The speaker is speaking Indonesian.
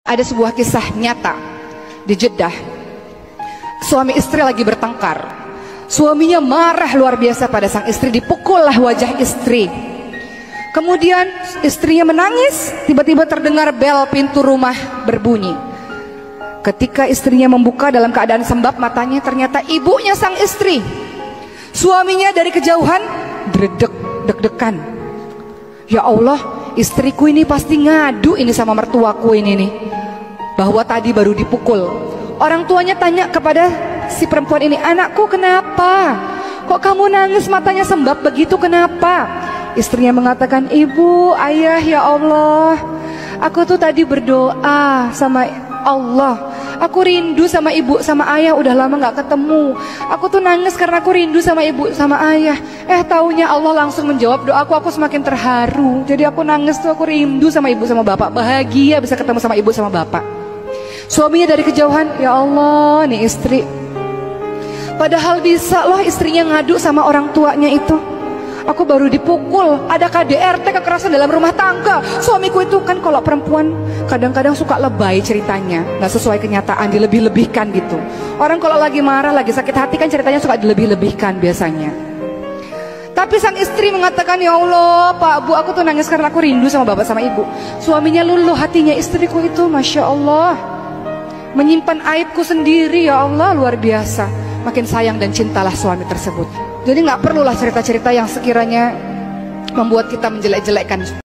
Ada sebuah kisah nyata di Jeddah. Suami istri lagi bertengkar. Suaminya marah luar biasa pada sang istri, dipukullah wajah istri. Kemudian istrinya menangis, tiba-tiba terdengar bel pintu rumah berbunyi. Ketika istrinya membuka dalam keadaan sembab matanya, ternyata ibunya sang istri. Suaminya dari kejauhan dredeg, deg-degan. Ya Allah, istriku ini pasti ngadu ini sama mertuaku ini nih, bahwa tadi baru dipukul. Orang tuanya tanya kepada si perempuan ini, anakku kenapa? Kok kamu nangis matanya sembab begitu, kenapa? Istrinya mengatakan, ibu, ayah, ya Allah, aku tuh tadi berdoa sama Allah, aku rindu sama ibu sama ayah, udah lama gak ketemu. Aku tuh nangis karena aku rindu sama ibu sama ayah. Taunya Allah langsung menjawab doaku, aku semakin terharu. Jadi aku nangis tuh, aku rindu sama ibu sama bapak, bahagia bisa ketemu sama ibu sama bapak. Suaminya dari kejauhan, ya Allah, nih istri. Padahal bisa loh istrinya ngadu sama orang tuanya itu. Aku baru dipukul, ada KDRT, kekerasan dalam rumah tangga. Suamiku itu kan kalau perempuan kadang-kadang suka lebay ceritanya, nggak sesuai kenyataan, dilebih-lebihkan gitu. Orang kalau lagi marah, lagi sakit hati kan ceritanya suka dilebih-lebihkan biasanya. Tapi sang istri mengatakan, ya Allah Pak Bu, aku tuh nangis karena aku rindu sama bapak sama ibu. Suaminya luluh hatinya, istriku itu Masya Allah menyimpan aibku sendiri, ya Allah, luar biasa. Makin sayang dan cintalah suami tersebut. Jadi nggak perlulah cerita-cerita yang sekiranya membuat kita menjelek-jelekkan